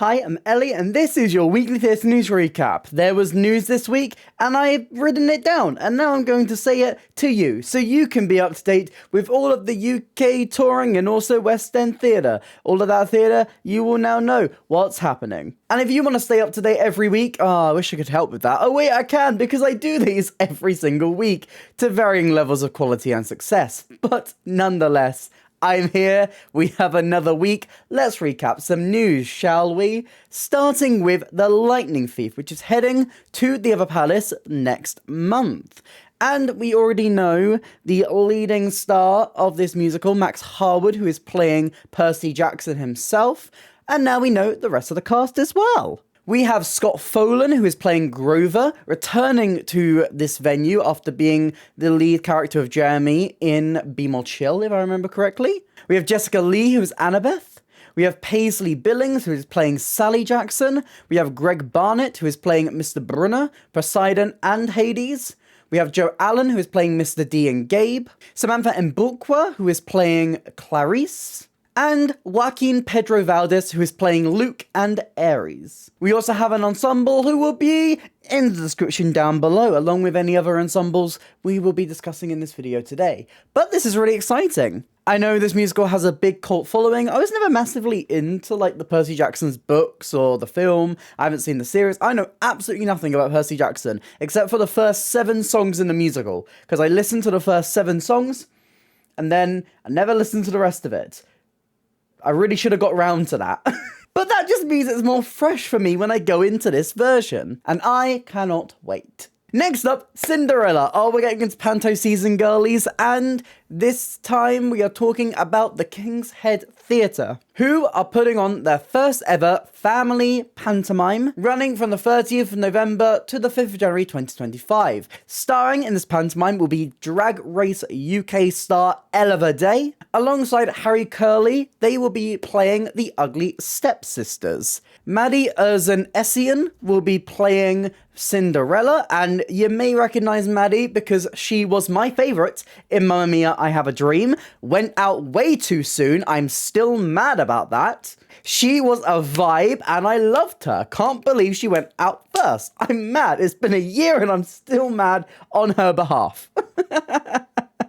Hi, I'm Ellie, and this is your weekly theatre news recap. There was news this week, and I've written it down, and now I'm going to say it to you, so you can be up to date with all of the UK touring and also West End theatre. All of that theatre, you will now know what's happening. And if you want to stay up to date every week, I wish I could help with that. Oh wait, I can, because I do these every single week, to varying levels of quality and success. But nonetheless, I'm here, we have another week. Let's recap some news, shall we? Starting with The Lightning Thief, which is heading to the Other Palace next month. And we already know the leading star of this musical, Max Harwood, who is playing Percy Jackson himself. And now we know the rest of the cast as well. We have Scott Folan, who is playing Grover, returning to this venue after being the lead character of Jeremy in Be More Chill, if I remember correctly. We have Jessica Lee, who is Annabeth. We have Paisley Billings, who is playing Sally Jackson. We have Greg Barnett, who is playing Mr. Brunner, Poseidon, and Hades. We have Joe Allen, who is playing Mr. D and Gabe. Samantha Mbukwa, who is playing Clarice. And Joaquin Pedro Valdez, who is playing Luke and Ares. We also have an ensemble who will be in the description down below, along with any other ensembles we will be discussing in this video today. But this is really exciting. I know this musical has a big cult following. I was never massively into the Percy Jackson's books or the film. I haven't seen the series. I know absolutely nothing about Percy Jackson, except for the first 7 songs in the musical, because I listened to the first 7 songs, and then I never listened to the rest of it. I really should have got round to that. But that just means it's more fresh for me when I go into this version. And I cannot wait. Next up, Cinderella. Oh, we're getting into Panto season, girlies. And this time we are talking about the King's Head Theatre, who are putting on their first ever family pantomime, running from the 30th of November to the 5th of January 2025. Starring in this pantomime will be Drag Race UK star Ella Day. Alongside Harry Curley, they will be playing the Ugly Stepsisters. Maddie Essian will be playing Cinderella, and you may recognise Maddie because she was my favourite in Mamma Mia, I Have a Dream. Went out way too soon, I'm still mad about that. She was a vibe and I loved her. Can't believe she went out first. I'm mad. It's been a year and I'm still mad on her behalf.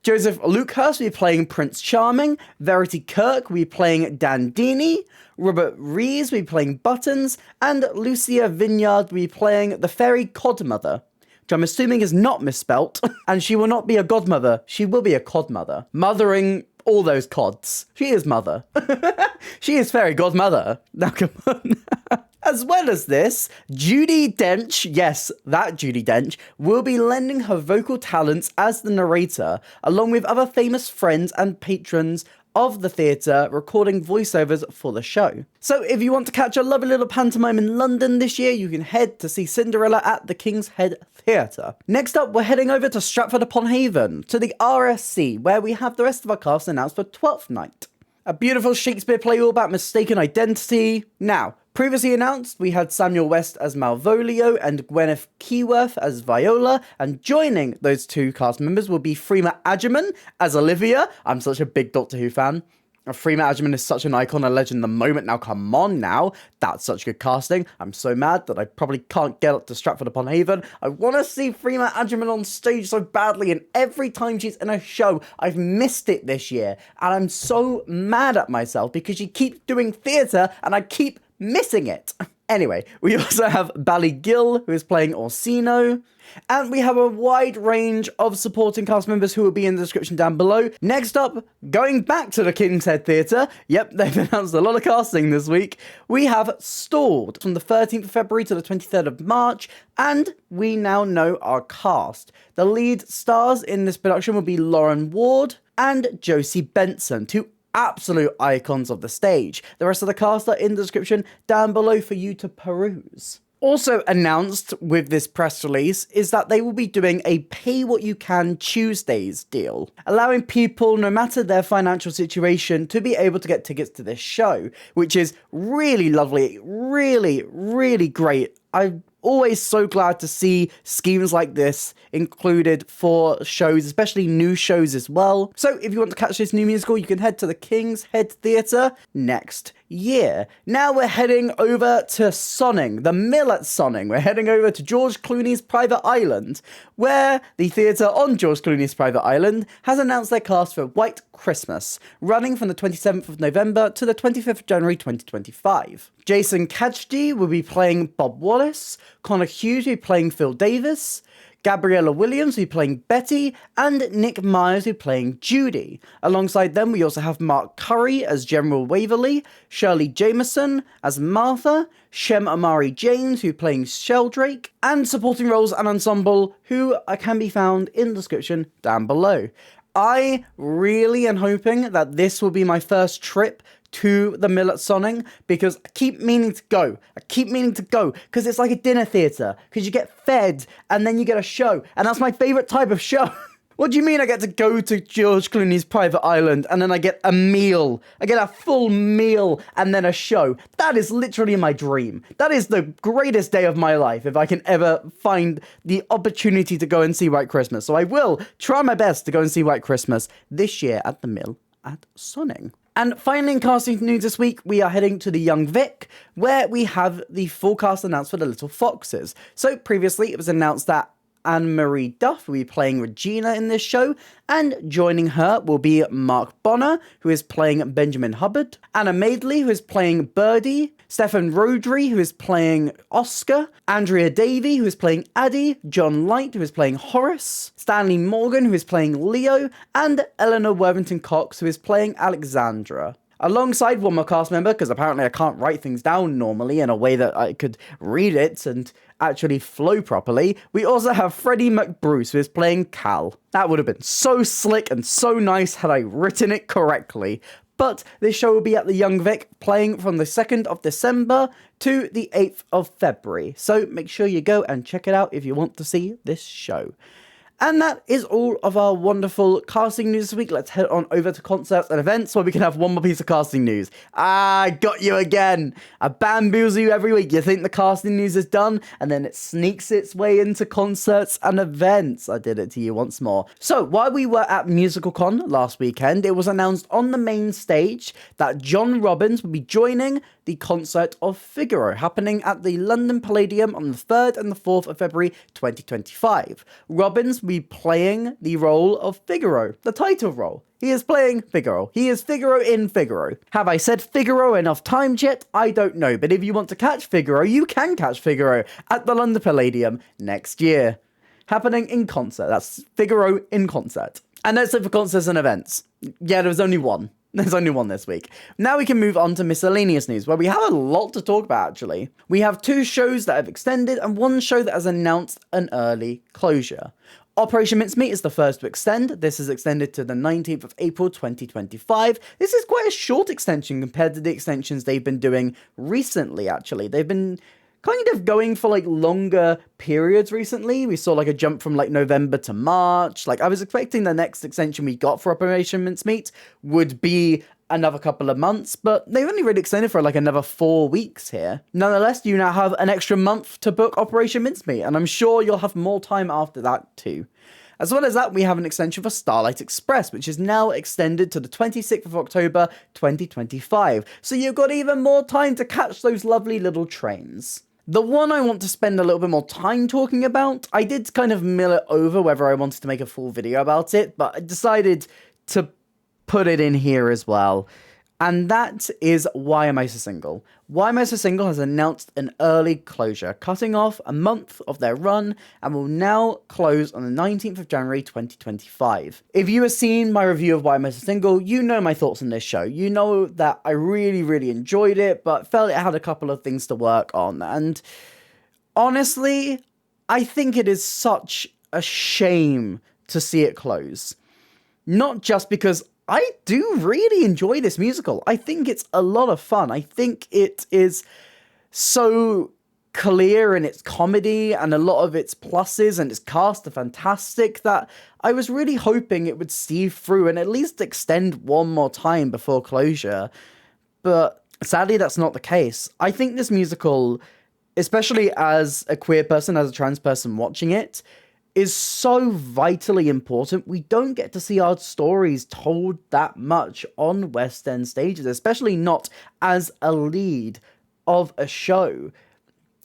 Joseph Luckhurst will be playing Prince Charming, Verity Kirk will be playing Dandini, Robert Rees will be playing Buttons, and Lucia Vineyard will be playing the fairy Codmother, which I'm assuming is not misspelt, and she will not be a godmother, she will be a codmother, mothering all those cods. She is mother. She is fairy godmother. Now come on. As well as this, Judi Dench, yes, that Judi Dench, will be lending her vocal talents as the narrator, along with other famous friends and patrons of the theatre recording voiceovers for the show. So if you want to catch a lovely little pantomime in London this year, you can head to see Cinderella at the King's Head Theatre. Next up, we're heading over to Stratford-upon-Avon, to the RSC, where we have the rest of our cast announced for Twelfth Night. A beautiful Shakespeare play all about mistaken identity. Now, previously announced, we had Samuel West as Malvolio and Gwyneth Keyworth as Viola, and joining those two cast members will be Freema Agyeman as Olivia. I'm such a big Doctor Who fan. Freema Agyeman is such an icon, a legend, the moment. Now, come on now. That's such good casting. I'm so mad that I probably can't get up to Stratford-upon-Avon. I want to see Freema Agyeman on stage so badly, and every time she's in a show, I've missed it this year. And I'm so mad at myself because she keeps doing theatre and I keep missing it. Anyway, we also have Bally Gill, who is playing Orsino, and we have a wide range of supporting cast members who will be in the description down below. Next up, going back to the King's Head Theatre, yep, they've announced a lot of casting this week, we have Stalled from the 13th of February to the 23rd of March, and we now know our cast. The lead stars in this production will be Lauren Ward and Josie Benson, two absolute icons of the stage. The rest of the cast are in the description down below for you to peruse. Also announced with this press release is that they will be doing a pay what you can Tuesdays deal, allowing people, no matter their financial situation, to be able to get tickets to this show, which is really lovely, really, really great. I'm always so glad to see schemes like this included for shows, especially new shows as well. So if you want to catch this new musical, you can head to the King's Head Theatre next year. Now we're heading over to Sonning, the Mill at Sonning. We're heading over to George Clooney's private island, where the theatre on George Clooney's private island has announced their cast for White Christmas, running from the 27th of November to the 25th of January 2025. Jason Kajdi will be playing Bob Wallace, Connor Hughes will be playing Phil Davis, Gabriella Williams will be playing Betty, and Nick Myers will be playing Judy. Alongside them, we also have Mark Curry as General Waverly, Shirley Jameson as Martha, Shem Amari James who playing Sheldrake, and supporting roles and ensemble who can be found in the description down below. I really am hoping that this will be my first trip to the Mill at Sonning, because I keep meaning to go. Because it's like a dinner theatre, because you get fed and then you get a show, and that's my favourite type of show. What do you mean I get to go to George Clooney's private island and then I get a meal? I get a full meal and then a show. That is literally my dream. That is the greatest day of my life if I can ever find the opportunity to go and see White Christmas. So I will try my best to go and see White Christmas this year at the Mill at Sonning. And finally, in casting news this week, we are heading to the Young Vic, where we have the full cast announced for The Little Foxes. So previously, it was announced that Anne-Marie Duff will be playing Regina in this show, and joining her will be Mark Bonner, who is playing Benjamin Hubbard, Anna Madeley, who is playing Birdie, Stefan Rodri, who is playing Oscar, Andrea Davey, who is playing Addie, John Light, who is playing Horace, Stanley Morgan, who is playing Leo, and Eleanor Worthington Cox, who is playing Alexandra. Alongside one more cast member, because apparently I can't write things down normally in a way that I could read it and actually flow properly, we also have Freddie McBruce, who is playing Cal. That would have been so slick and so nice had I written it correctly. But this show will be at the Young Vic, playing from the 2nd of December to the 8th of February. So make sure you go and check it out if you want to see this show. And that is all of our wonderful casting news this week. Let's head on over to concerts and events where we can have one more piece of casting news. I got you again. I bamboozle you every week. You think the casting news is done, and then it sneaks its way into concerts and events. I did it to you once more. So while we were at MusicalCon last weekend, it was announced on the main stage that John Robbins would be joining the concert of Figaro, happening at the London Palladium on the 3rd and the 4th of February 2025. Robbins will be playing the role of Figaro, the title role. He is playing Figaro. He is Figaro in Figaro. Have I said Figaro enough times yet? I don't know, but if you want to catch Figaro, you can catch Figaro at the London Palladium next year. Happening in concert. That's Figaro in concert. And that's it for concerts and events. Yeah, there was only one. There's only one this week. Now we can move on to miscellaneous news, where we have a lot to talk about, actually. We have 2 shows that have extended and 1 show that has announced an early closure. Operation Mincemeat is the first to extend. This is extended to the 19th of April 2025. This is quite a short extension compared to the extensions they've been doing recently, actually. They've been kind of going for like longer periods recently. We saw like a jump from like November to March. Like I was expecting the next extension we got for Operation Mincemeat would be another couple of months, but they've only really extended for like another 4 weeks here. Nonetheless, you now have an extra month to book Operation Mincemeat, and I'm sure you'll have more time after that too. As well as that, we have an extension for Starlight Express, which is now extended to the 26th of October 2025. So you've got even more time to catch those lovely little trains. The one I want to spend a little bit more time talking about, I did kind of mill it over whether I wanted to make a full video about it, but I decided to put it in here as well. And that is Why Am I So Single? Why Am I So Single has announced an early closure, cutting off a month of their run, and will now close on the 19th of January 2025. If you have seen my review of Why Am I So Single, you know my thoughts on this show. You know that I really enjoyed it, but felt it had a couple of things to work on. And honestly, I think it is such a shame to see it close. Not just because I do really enjoy this musical. I think it's a lot of fun. I think it is so clear in its comedy, and a lot of its pluses and its cast are fantastic, that I was really hoping it would see through and at least extend one more time before closure. But sadly, that's not the case. I think this musical, especially as a queer person, as a trans person watching it, is so vitally important. We don't get to see our stories told that much on West End stages, especially not as a lead of a show.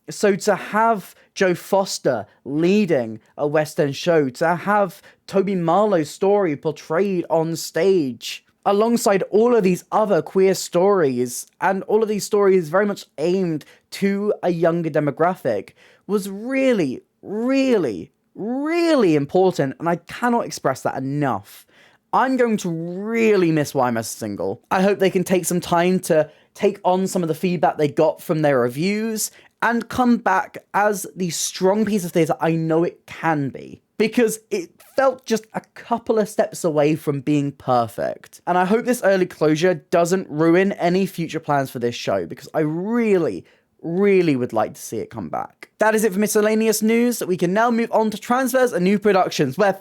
So to have Joe Foster leading a West End show, to have Toby Marlowe's story portrayed on stage, alongside all of these other queer stories, and all of these stories very much aimed to a younger demographic, was really, really, really important, and I cannot express that enough. I'm going to really miss Why I'm a Single. I hope they can take some time to take on some of the feedback they got from their reviews and come back as the strong piece of theatre I know it can be. Because it felt just a couple of steps away from being perfect. And I hope this early closure doesn't ruin any future plans for this show, because I really would like to see it come back. That is it for miscellaneous news. We can now move on to transfers and new productions, where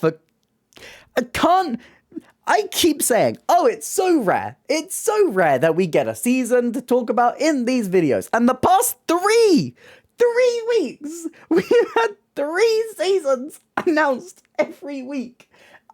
I keep saying, oh, it's so rare that we get a season to talk about in these videos. And the past 3 weeks, we've had 3 seasons announced every week.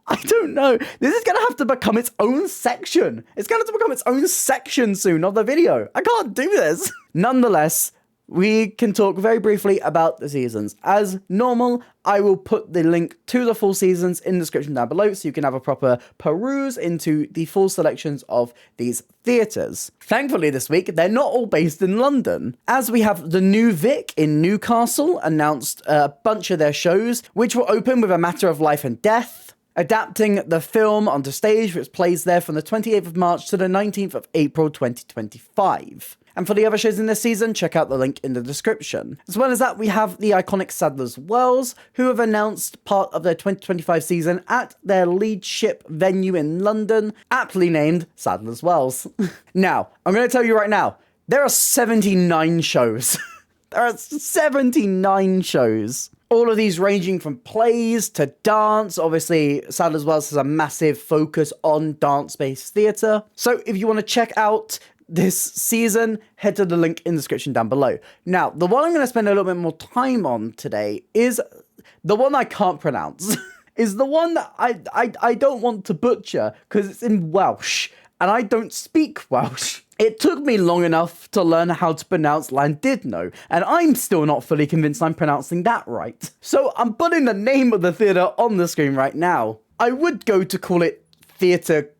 I don't know. This is going to have to become its own section. It's going to have to become its own section soon of the video. I can't do this. Nonetheless, we can talk very briefly about the seasons. As normal, I will put the link to the full seasons in the description down below so you can have a proper peruse into the full selections of these theatres. Thankfully this week, they're not all based in London, as we have the New Vic in Newcastle announced a bunch of their shows, which will open with A Matter of Life and Death, adapting the film onto stage, which plays there from the 28th of March to the 19th of April 2025. And for the other shows in this season, check out the link in the description. As well as that, we have the iconic Sadler's Wells, who have announced part of their 2025 season at their lead ship venue in London, aptly named Sadler's Wells. Now, I'm going to tell you right now, there are 79 shows. There are 79 shows. All of these ranging from plays to dance. Obviously, Sadler's Wells has a massive focus on dance-based theatre. So if you want to check out this season, head to the link in the description down below. Now, the one I'm going to spend a little bit more time on today is the one I can't pronounce. Is the one that I don't want to butcher because it's in Welsh, and I don't speak Welsh. It took me long enough to learn how to pronounce Llandudno, and I'm still not fully convinced I'm pronouncing that right. So I'm putting the name of the theatre on the screen right now. I would go to call it Theatre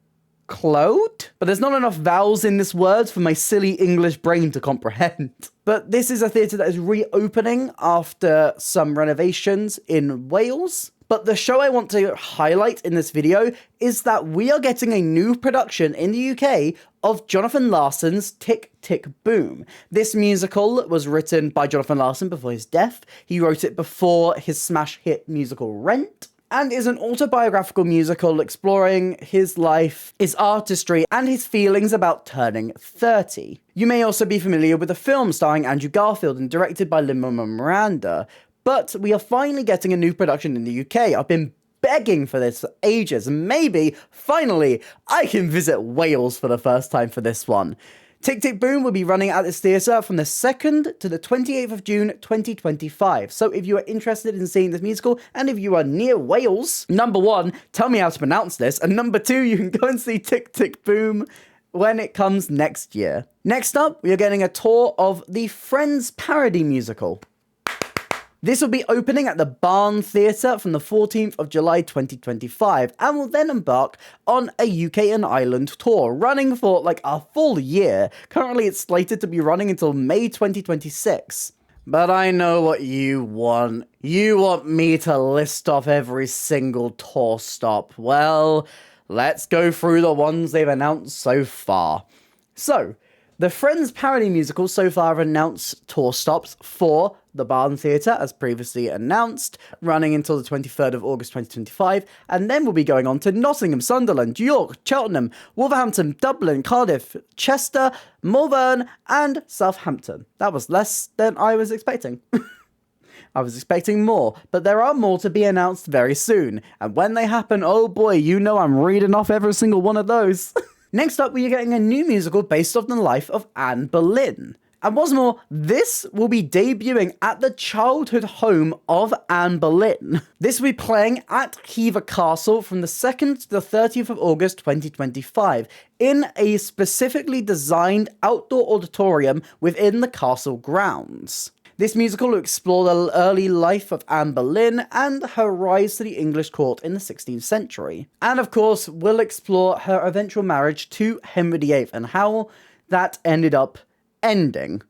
Clode, but there's not enough vowels in this word for my silly English brain to comprehend. But this is a theatre that is reopening after some renovations in Wales. But the show I want to highlight in this video is that we are getting a new production in the UK of Jonathan Larson's Tick, Tick, Boom. This musical was written by Jonathan Larson before his death. He wrote it before his smash hit musical Rent, and is an autobiographical musical exploring his life, his artistry, and his feelings about turning 30. You may also be familiar with the film starring Andrew Garfield and directed by Lin-Manuel Miranda, but we are finally getting a new production in the UK. I've been begging for this for ages, and maybe, finally, I can visit Wales for the first time for this one. Tick, Tick, Boom will be running at this theatre from the 2nd to the 28th of June 2025. So if you are interested in seeing this musical, and if you are near Wales, number 1, tell me how to pronounce this, and number 2, you can go and see Tick, Tick, Boom when it comes next year. Next up, we are getting a tour of the Friends parody musical. This will be opening at the Barn Theatre from the 14th of July 2025 and will then embark on a UK and Ireland tour, running for like a full year. Currently it's slated to be running until May 2026. But I know what you want. You want me to list off every single tour stop. Well, let's go through the ones they've announced so far. So, the Friends parody musical so far have announced tour stops for the Barn Theatre, as previously announced, running until the 23rd of August 2025, and then we'll be going on to Nottingham, Sunderland, York, Cheltenham, Wolverhampton, Dublin, Cardiff, Chester, Malvern, and Southampton. That was less than I was expecting. I was expecting more, but there are more to be announced very soon, and when they happen, oh boy, you know I'm reading off every single one of those. Next up, we are getting a new musical based off the life of Anne Boleyn. And what's more, this will be debuting at the childhood home of Anne Boleyn. This will be playing at Hever Castle from the 2nd to the 30th of August 2025 in a specifically designed outdoor auditorium within the castle grounds. This musical will explore the early life of Anne Boleyn and her rise to the English court in the 16th century. And of course, we'll explore her eventual marriage to Henry VIII and how that ended up ending.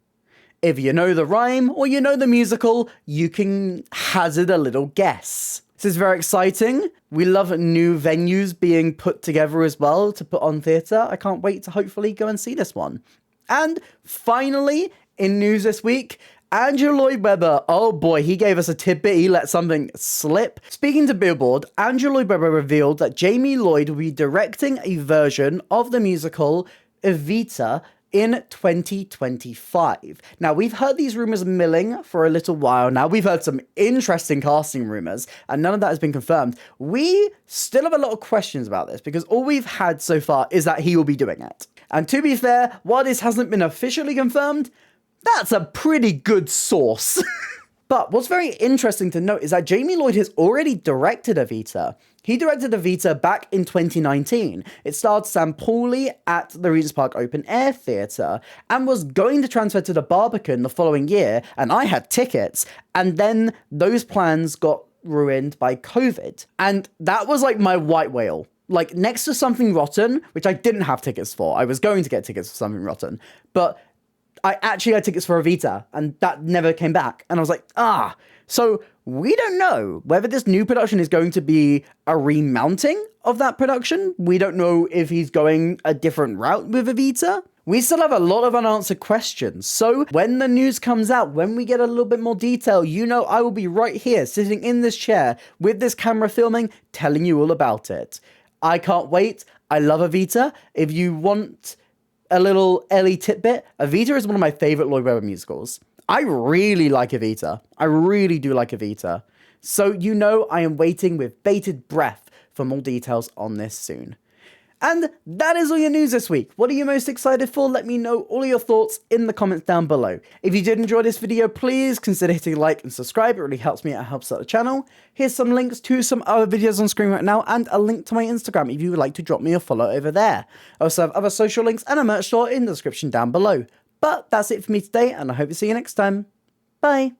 If you know the rhyme or you know the musical, you can hazard a little guess. This is very exciting. We love new venues being put together as well to put on theatre. I can't wait to hopefully go and see this one. And finally, in news this week, Andrew Lloyd Webber, oh boy, he gave us a tidbit, he let something slip. Speaking to Billboard, Andrew Lloyd Webber revealed that Jamie Lloyd will be directing a version of the musical Evita in 2025. Now, we've heard these rumours milling for a little while now. We've heard some interesting casting rumours, and none of that has been confirmed. We still have a lot of questions about this, because all we've had so far is that he will be doing it. And to be fair, while this hasn't been officially confirmed, that's a pretty good source. But what's very interesting to note is that Jamie Lloyd has already directed Evita. He directed Evita back in 2019. It starred Sam Pauli at the Regent's Park Open Air Theatre and was going to transfer to the Barbican the following year, and I had tickets, and then those plans got ruined by COVID. And that was like my white whale. Like, next to Something Rotten, which I didn't have tickets for. I was going to get tickets for Something Rotten, but I actually had tickets for Evita, and that never came back. And I was like, So we don't know whether this new production is going to be a remounting of that production. We don't know if he's going a different route with Evita. We still have a lot of unanswered questions. So when the news comes out, when we get a little bit more detail, you know I will be right here, sitting in this chair with this camera filming, telling you all about it. I can't wait. I love Evita. If you want a little Ellie tidbit, Evita is one of my favourite Lloyd Webber musicals. I really like Evita. I really do like Evita. So you know I am waiting with bated breath for more details on this soon. And that is all your news this week. What are you most excited for? Let me know all your thoughts in the comments down below. If you did enjoy this video, please consider hitting like and subscribe. It really helps me out, it helps out the channel. Here's some links to some other videos on screen right now and a link to my Instagram if you would like to drop me a follow over there. I also have other social links and a merch store in the description down below. But that's it for me today, and I hope to see you next time. Bye.